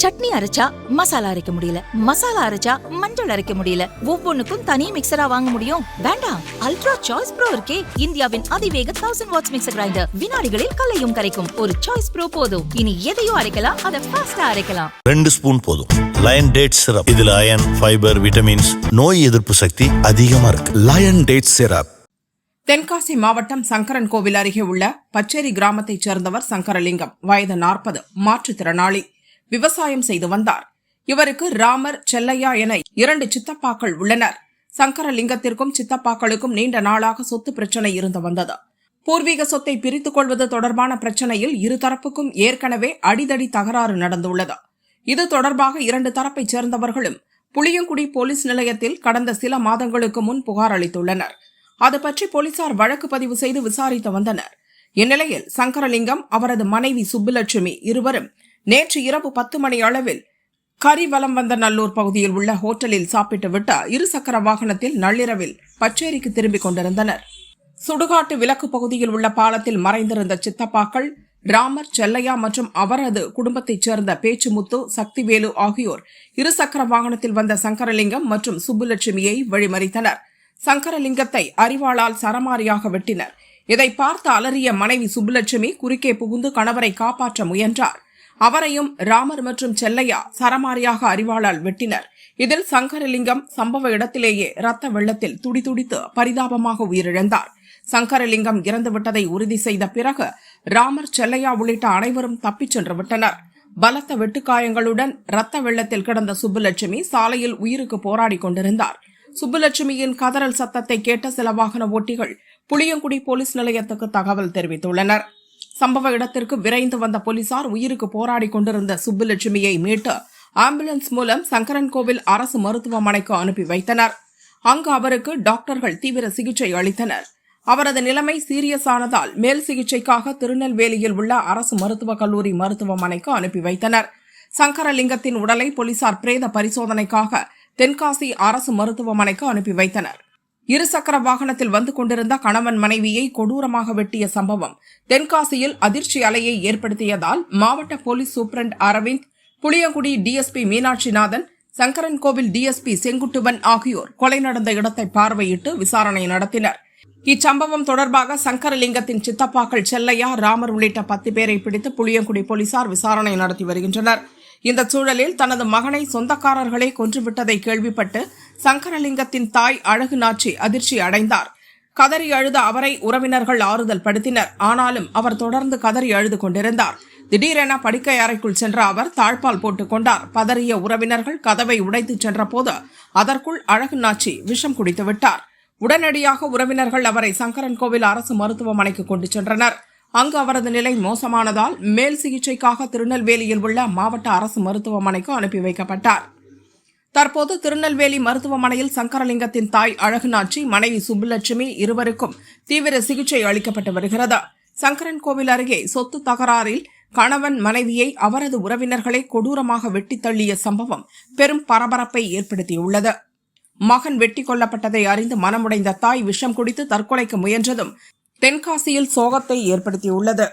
சட்னி அரைச்சா மசாலா அரைக்க முடியல, மசாலா அரைச்சா மஞ்சள் அரைக்க முடியல, ஒவ்வொன்னுக்கும் தனி மிக்சரா வாங்க முடியும்? வேண்டாம், அல்ட்ரா சாய்ஸ் ப்ரோ இருக்கே, இந்தியாவின் அதிவேக 1000 வாட்ஸ் மிக்சர் கிரைண்டர், வினாடிகளில் கல்லையும் கரைக்கும். ஒரு சாய்ஸ் ப்ரோ போதும். இனி எதையும் அரைக்கலாம், அதை ஃபாஸ்டா அரைக்கலாம். 2 ஸ்பூன் போதும். லயன் டேட் சிரப், இதுல அயன், ஃபைபர், விட்டமின்ஸ், நோய் எதிர்ப்பு சக்தி அதிகமா இருக்கு. Lion date syrup. தென்காசி மாவட்டம் சங்கரன் கோவில் அருகே உள்ள பச்சேரி கிராமத்தைச் சேர்ந்தவர் சங்கரலிங்கம். வயது 40, மாற்றுத்திறனாளி. விவசாயம் செய்து வந்தார். இவருக்கு ராமர், செல்லையா என 2 சித்தப்பாக்கள் உள்ளனர். சங்கரலிங்கத்திற்கும் சித்தப்பாக்களுக்கும் நீண்ட நாளாக சொத்து பிரச்சனை இருந்து வந்தது. பூர்வீக சொத்தை பிரித்துக் கொள்வது தொடர்பான பிரச்சனையில் இருதரப்புக்கும் ஏற்கனவே அடிதடி தகராறு நடந்துள்ளது. இது தொடர்பாக 2 தரப்பைச் சேர்ந்தவர்களும் புளியங்குடி போலீஸ் நிலையத்தில் கடந்த சில மாதங்களுக்கு முன் புகார் அளித்துள்ளனர். அது பற்றி போலீசார் வழக்கு பதிவு செய்து விசாரித்து வந்தனர். இந்நிலையில் சங்கரலிங்கம், அவரது மனைவி சுப்புலட்சுமி இருவரும் நேற்று இரவு 10 மணி அளவில் கரிவலம்வந்தநல்லூர் பகுதியில் உள்ள ஹோட்டலில் சாப்பிட்டுவிட்டு 2 சக்கர வாகனத்தில் நள்ளிரவில் பச்சேரிக்கு திரும்பிக் கொண்டிருந்தனர். சுடுகாட்டு விலக்கு பகுதியில் உள்ள பாலத்தில் மறைந்திருந்த சித்தப்பாக்கள் ராமர், செல்லையா மற்றும் அவரது குடும்பத்தைச் சேர்ந்த பேச்சுமுத்து, சக்திவேலு ஆகியோர் 2 சக்கர வாகனத்தில் வந்த சங்கரலிங்கம் மற்றும் சுப்புலட்சுமியை வழிமறித்தனர். சங்கரலிங்கத்தை அரிவாளால் சரமாரியாக வெட்டினர். இதை பார்த்து அலறிய மனைவி சுப்புலட்சுமி குறுக்கே புகுந்து கணவரை காப்பாற்ற முயன்றார். அவரையும் ராமர் மற்றும் செல்லையா சரமாரியாக அரிவாளால் வெட்டினர். இதில் சங்கரலிங்கம் சம்பவ இடத்திலேயே ரத்த வெள்ளத்தில் துடிதுடித்து பரிதாபமாக உயிரிழந்தார். சங்கரலிங்கம் இறந்துவிட்டதை உறுதி செய்த பிறகு ராமர், செல்லையா உள்ளிட்ட அனைவரும் தப்பிச் சென்று விட்டனர். பலத்த வெட்டுக்காயங்களுடன் ரத்த வெள்ளத்தில் கிடந்த சுப்புலட்சுமி சாலையில் உயிருக்கு போராடி கொண்டிருந்தார். சுப்புலட்சுமியின் கதறல் சத்தத்தை கேட்ட சில வாகன ஓட்டிகள் புளியங்குடி போலீஸ் நிலையத்துக்கு தகவல் தெரிவித்துள்ளனர். சம்பவ இடத்திற்கு விரைந்து வந்த போலீசார் உயிருக்கு போராடி கொண்டிருந்த சுப்புலட்சுமியை மீட்டு ஆம்புலன்ஸ் மூலம் சங்கரன்கோவில் அரசு மருத்துவமனைக்கு அனுப்பி வைத்தனர். அங்கு அவருக்கு டாக்டர்கள் தீவிர சிகிச்சை அளித்தனர். அவரது நிலைமை சீரியஸ் ஆனதால் மேல் சிகிச்சைக்காக திருநெல்வேலியில் உள்ள அரசு மருத்துவக் கல்லூரி மருத்துவமனைக்கு அனுப்பி வைத்தனர். சங்கரலிங்கத்தின் உடலை போலீசார் பிரேத பரிசோதனைக்காக தென்காசி அரசு மருத்துவமனைக்கு அனுப்பி வைத்தனர். 2 சக்கர வாகனத்தில் வந்து கொண்டிருந்த கணவன் மனைவியை கொடூரமாக வெட்டிய சம்பவம் தென்காசியில் அதிர்ச்சி அலையை ஏற்படுத்தியதால் மாவட்ட police superintendent Aravind, Puliyangudi DSP Meenakshinathan, Sankarankovil DSP Senguttuvan ஆகியோர் கொலை நடந்த இடத்தை பார்வையிட்டு விசாரணை நடத்தினர். இச்சம்பவம் தொடர்பாக சங்கரலிங்கத்தின் சித்தப்பாக்கள் செல்லையா, ராமர் உள்ளிட்ட 10 பேரை பிடித்து புளியங்குடி போலீசார் விசாரணை நடத்தி வருகின்றனர். இந்த சூழலில் தனது மகனை சொந்தக்காரர்களே கொன்றுவிட்டதை கேள்விப்பட்டு சங்கரலிங்கத்தின் தாய் அழகு நாச்சி அதிர்ச்சி அடைந்தார். கதறி அழுத அவரை உறவினர்கள் ஆறுதல் படுத்தினர். ஆனாலும் அவர் தொடர்ந்து கதறி அழுது கொண்டிருந்தார். திடீரென படுக்கை அறைக்குள் சென்ற அவர் தாழ்பால் போட்டுக் கொண்டார். பதறிய உறவினர்கள் கதவை உடைத்து சென்ற போது அதற்குள் அழகு நாச்சி விஷம் குடித்து விட்டார். உடனடியாக உறவினர்கள் அவரை சங்கரன்கோவில் அரசு மருத்துவமனைக்கு கொண்டு சென்றனர். அங்கு அவரது நிலை மோசமானதால் மேல் சிகிச்சைக்காக திருநெல்வேலியில் உள்ள மாவட்ட அரசு மருத்துவமனைக்கு அனுப்பி வைக்கப்பட்டார். தற்போது திருநெல்வேலி மருத்துவமனையில் சங்கரலிங்கத்தின் தாய் அழகுநாச்சி, மனைவி சுப்புலட்சுமி இருவருக்கும் தீவிர சிகிச்சை அளிக்கப்பட்டு வருகிறது. சங்கரன்கோவில் அருகே சொத்து தகராறில் கணவன் மனைவியை அவரது உறவினர்களை கொடூரமாக வெட்டித் தள்ளிய சம்பவம் பெரும் பரபரப்பை ஏற்படுத்தியுள்ளது. மகன் வெட்டி கொல்லப்பட்டதை அறிந்து மனமுடைந்த தாய் விஷம் குடித்து தற்கொலைக்கு முயன்றதும் தென்காசியில் சோகத்தை ஏற்படுத்தியுள்ளது.